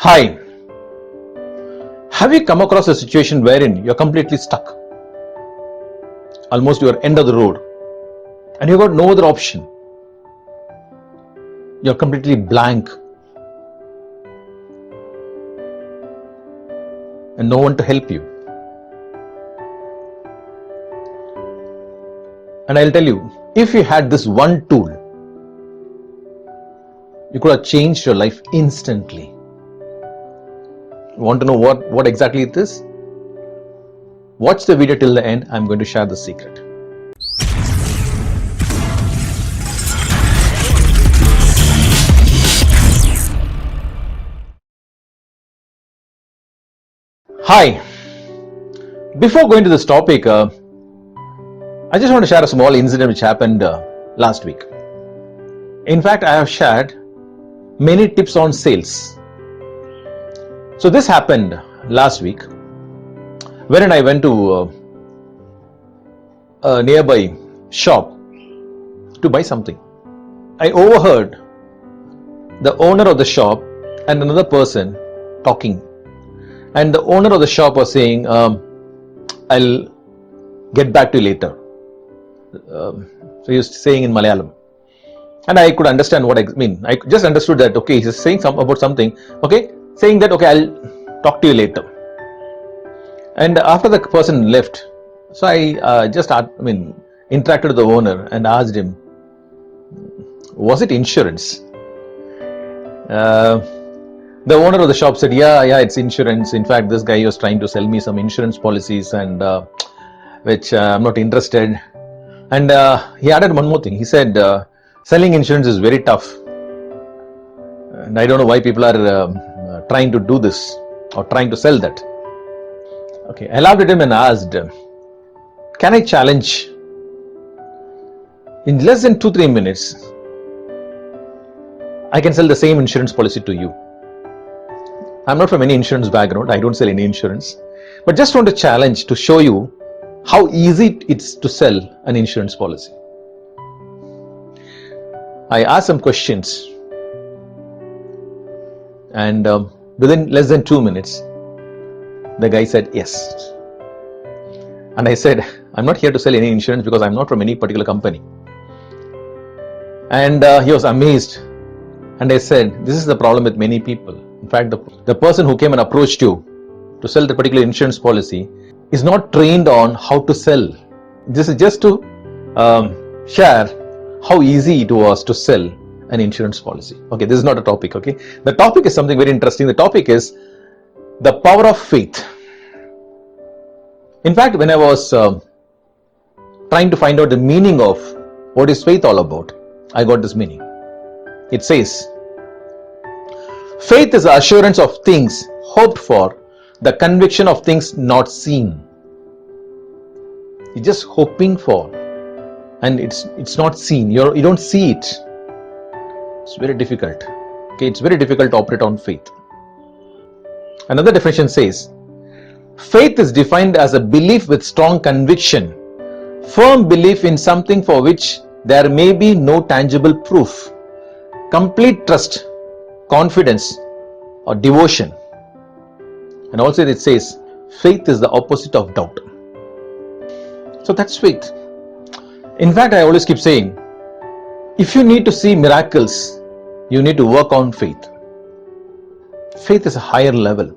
Hi, have you come across a situation wherein you're completely stuck? Almost you're end of the road and you've got no other option. You're completely blank and no one to help you. And I'll tell you, if you had this one tool, you could have changed your life instantly. You want to know what exactly it is? Watch the video till the end. I'm going to share the secret. Hi. Before going to this topic, I just want to share a small incident which happened last week. In fact, I have shared many tips on sales. So this happened last week, wherein I went to a nearby shop to buy something. I overheard the owner of the shop and another person talking. And the owner of the shop was saying, I'll get back to you later. So he was saying in Malayalam. And I could understand what I mean. I just understood that, okay, he's saying about something, okay, saying that, okay, I'll talk to you later. And after the person left, so I interacted with the owner and asked him, was it insurance? The owner of the shop said, yeah, it's insurance. In fact, this guy was trying to sell me some insurance policies and which I'm not interested. And he added one more thing. He said, selling insurance is very tough. And I don't know why people are trying to do this or trying to sell that. Okay, I laughed at him and asked, can I challenge in less than 2-3 minutes? I can sell the same insurance policy to you. I'm not from any insurance background. I don't sell any insurance, but just want to challenge to show you how easy it's to sell an insurance policy. I asked some questions and within less than 2 minutes, the guy said yes. And I said, I'm not here to sell any insurance because I'm not from any particular company. And he was amazed. And I said, this is the problem with many people. In fact, the person who came and approached you to sell the particular insurance policy is not trained on how to sell. This is just to share how easy it was to sell an insurance policy. Okay, this is not a topic, okay? The topic is something very interesting. The topic is the power of faith. In fact, when I was trying to find out the meaning of what is faith all about, I got this meaning. It says, faith is the assurance of things hoped for, the conviction of things not seen. You're just hoping for, and it's not seen. You don't see it. It's very difficult. Okay, it's very difficult to operate on faith. Another definition says, faith is defined as a belief with strong conviction, firm belief in something for which there may be no tangible proof, complete trust, confidence, or devotion. And also it says, faith is the opposite of doubt. So that's faith. In fact, I always keep saying, if you need to see miracles, you need to work on faith. Faith is a higher level.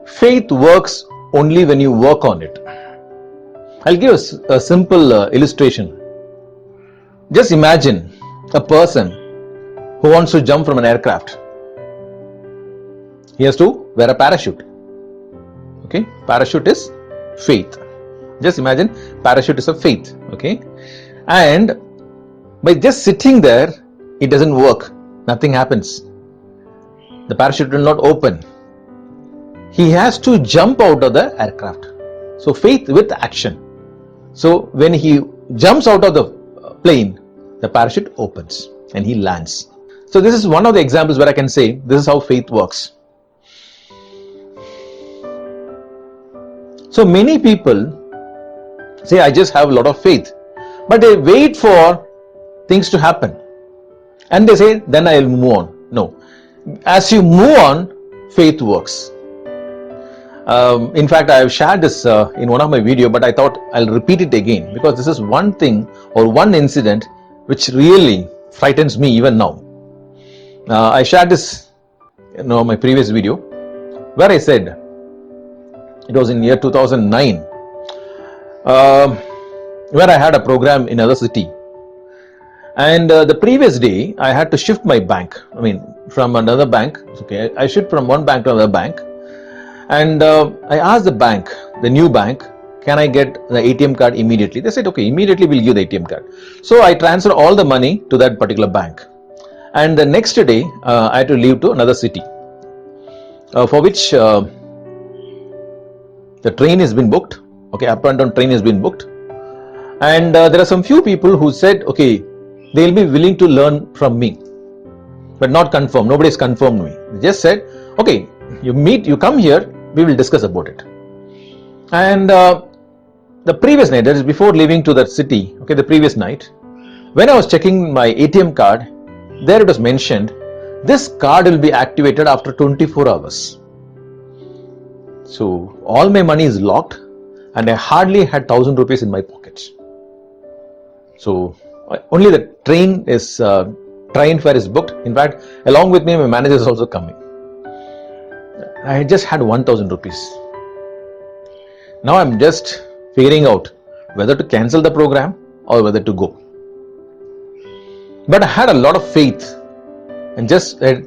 Faith works only when you work on it. I'll give a simple illustration. Just imagine a person who wants to jump from an aircraft. He has to wear a parachute. Okay, parachute is faith. Just imagine parachute is a faith. Okay, and by just sitting there, it doesn't work. Nothing happens. The parachute will not open. He has to jump out of the aircraft. So faith with action. So when he jumps out of the plane, the parachute opens and he lands. So this is one of the examples where I can say this is how faith works. So many people say, I just have a lot of faith, but they wait for things to happen and they say, then I will move on. No, as you move on, faith works. In fact, I have shared this in one of my videos, but I thought I'll repeat it again because this is one thing or one incident which really frightens me even now. I shared this in my previous video where I said it was in year 2009 where I had a program in another city. And the previous day, I had to shift my bank. I mean, from another bank. Okay, I shift from one bank to another bank. And I asked the bank, the new bank, can I get the ATM card immediately? They said, okay, immediately we'll give the ATM card. So I transferred all the money to that particular bank. And the next day, I had to leave to another city, for which the train has been booked. Okay, up and down train has been booked. And there are some few people who said, okay, they'll be willing to learn from me, but not confirmed. Nobody's confirmed me. They just said, okay, you come here, we will discuss about it. And the previous night, that is before leaving to that city, okay, the previous night, when I was checking my ATM card, there it was mentioned, this card will be activated after 24 hours. So all my money is locked and I hardly had 1,000 rupees in my pocket. So only the train fare is booked. In fact, along with me, my manager is also coming. I just had 1,000 rupees. Now I'm just figuring out whether to cancel the program or whether to go. But I had a lot of faith and just said,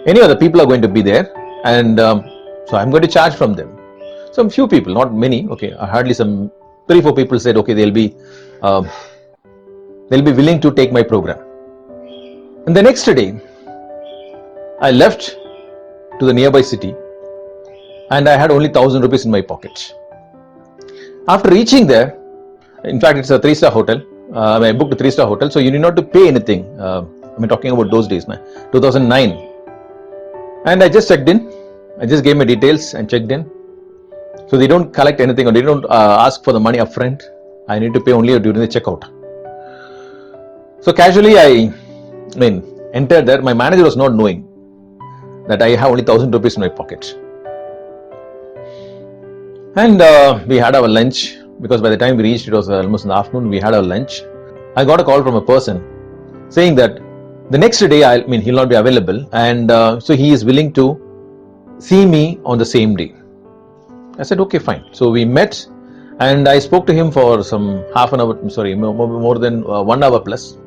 anyway, the people are going to be there, and so I'm going to charge from them. Some few people, not many. Okay, hardly some 3-4 people said, okay, they'll be willing to take my program. And the next day, I left to the nearby city, and I had only 1,000 rupees in my pocket. After reaching there, in fact, it's a 3-star hotel. I booked a 3-star hotel, so you need not to pay anything. I'm talking about those days, 2009. And I just checked in. I just gave my details and checked in. So they don't collect anything, or they don't ask for the money upfront. I need to pay only during the checkout. So casually, I entered there. My manager was not knowing that I have only 1,000 rupees in my pocket. And we had our lunch, because by the time we reached, it was almost in the afternoon. We had our lunch. I got a call from a person saying that the next day, he'll not be available, and so he is willing to see me on the same day. I said, okay, fine. So we met, and I spoke to him for some more than 1 hour plus.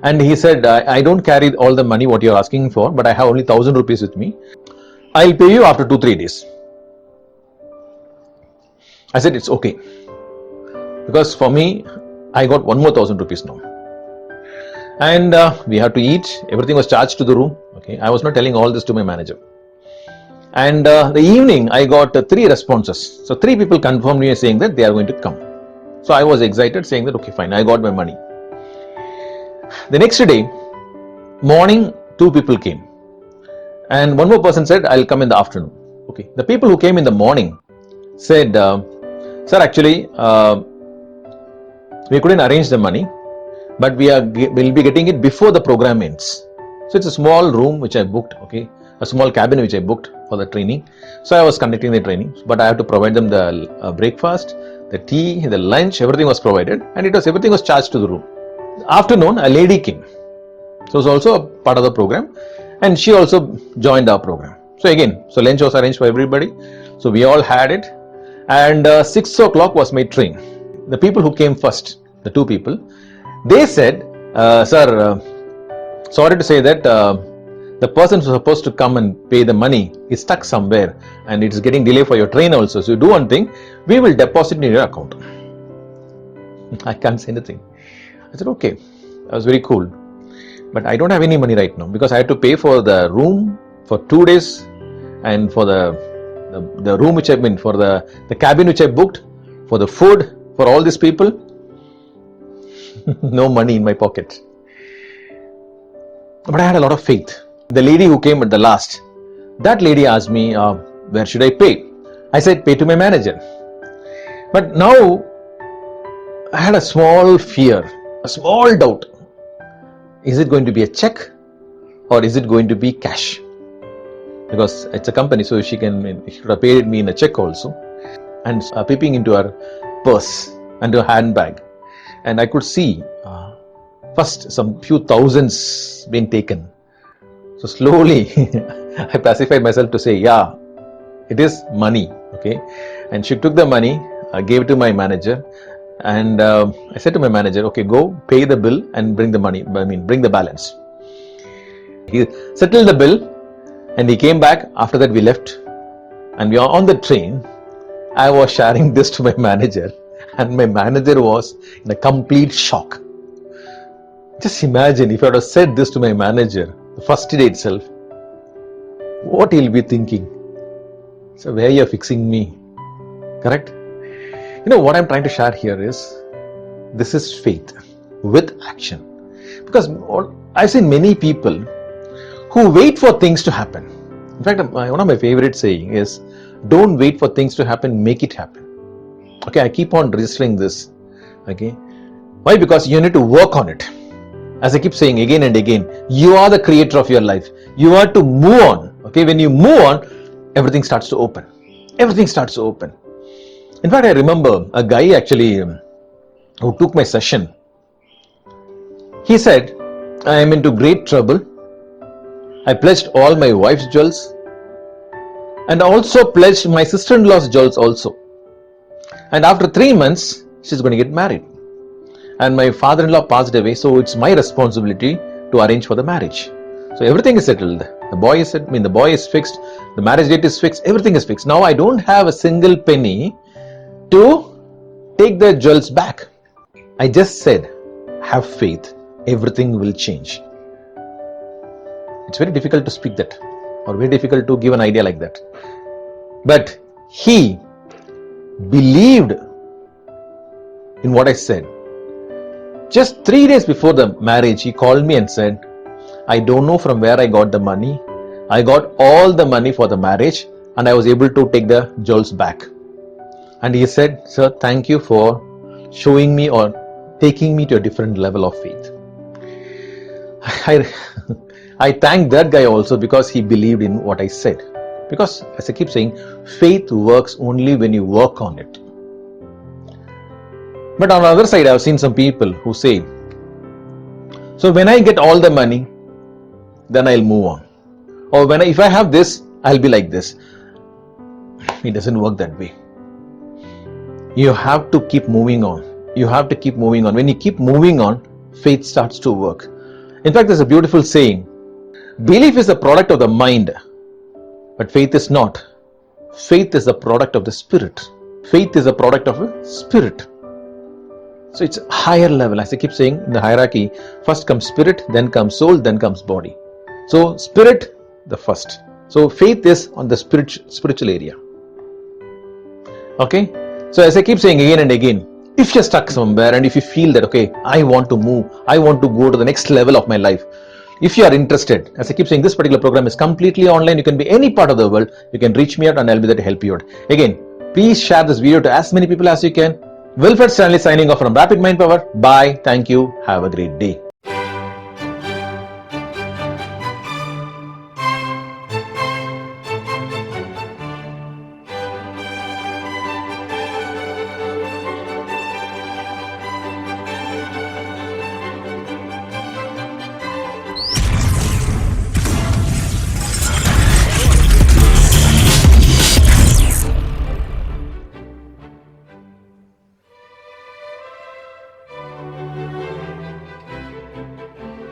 And he said, I don't carry all the money what you're asking for, but I have only 1,000 rupees with me. I'll pay you after 2-3 days. I said, it's okay, because for me, I got one more 1,000 rupees now. And we had to eat. Everything was charged to the room. Okay, I was not telling all this to my manager. And the evening, I got 3 responses. So 3 people confirmed me saying that they are going to come. So I was excited, saying that, okay, fine, I got my money. The next day, morning, 2 people came. And one more person said, I'll come in the afternoon. Okay, the people who came in the morning said, sir, actually, we couldn't arrange the money, but we'll be getting it before the program ends. So it's a small room which I booked, okay, a small cabin which I booked for the training. So I was conducting the training, but I had to provide them the breakfast, the tea, the lunch, everything was provided, and everything was charged to the room. Afternoon, a lady came. So it was also a part of the program, and she also joined our program. So again, lunch was arranged for everybody. So we all had it, and 6 o'clock was my train. The people who came first, the 2 people, they said, sir, sorry to say that the person who's supposed to come and pay the money is stuck somewhere, and it's getting delay for your train also. So you do one thing, we will deposit in your account. I can't say anything. I said, okay. That was very cool. But I don't have any money right now, because I had to pay for the room for 2 days, and for the room which I've been, for the cabin which I booked, for the food, for all these people. No money in my pocket. But I had a lot of faith. The lady who came at the last, that lady asked me, where should I pay? I said, pay to my manager. But now I had a small fear, a small doubt. Is it going to be a check, or is it going to be cash? because it's a company, so she could have paid me in a check also, and peeping into her purse and her handbag, and I could see first some few thousands being taken. So slowly I pacified myself to say, yeah, it is money, okay. And she took the money, gave it to my manager, and I said to my manager, okay, go pay the bill and bring the money, bring the balance. He settled the bill and he came back. After that we left and we are on the train. I was sharing this to my manager and my manager was in a complete shock. Just imagine if I would have said this to my manager the first day itself, what he'll be thinking. So where you're fixing me, correct? What I'm trying to share here is, this is faith with action. Because I've seen many people who wait for things to happen. In fact, one of my favorite saying is, don't wait for things to happen, make it happen. Okay, I keep on registering this. Okay, why? Because you need to work on it. As I keep saying again and again, you are the creator of your life. You are to move on. Okay, when you move on, everything starts to open. Everything starts to open. In fact, I remember a guy actually who took my session. He said, I am into great trouble. I pledged all my wife's jewels and also pledged my sister-in-law's jewels also. And after 3 months, she's going to get married. And my father-in-law passed away, so it's my responsibility to arrange for the marriage. So everything is settled. The boy is fixed. The marriage date is fixed. Everything is fixed. Now I don't have a single penny to take the jewels back. I just said, have faith. Everything will change. It's very difficult to speak that, or very difficult to give an idea like that. But he believed in what I said. Just 3 days before the marriage, he called me and said, I don't know from where I got the money. I got all the money for the marriage and I was able to take the jewels back. And he said, sir, thank you for showing me or taking me to a different level of faith. I thank that guy also because he believed in what I said. Because as I keep saying, faith works only when you work on it. But on the other side, I've seen some people who say, so when I get all the money, then I'll move on. Or if I have this, I'll be like this. It doesn't work that way. You have to keep moving on. You have to keep moving on. When you keep moving on, faith starts to work. In fact, there's a beautiful saying, belief is a product of the mind, but faith is not. Faith is a product of the spirit. Faith is a product of a spirit. So it's a higher level. As I keep saying, in the hierarchy, first comes spirit, then comes soul, then comes body. So spirit, the first. So faith is on the spiritual area. Okay. So as I keep saying again and again, if you're stuck somewhere and if you feel that, okay, I want to move, I want to go to the next level of my life. If you are interested, as I keep saying, this particular program is completely online. You can be any part of the world. You can reach me out and I'll be there to help you out. Again, please share this video to as many people as you can. Wilfred Stanley signing off from Rapid Mind Power. Bye. Thank you. Have a great day.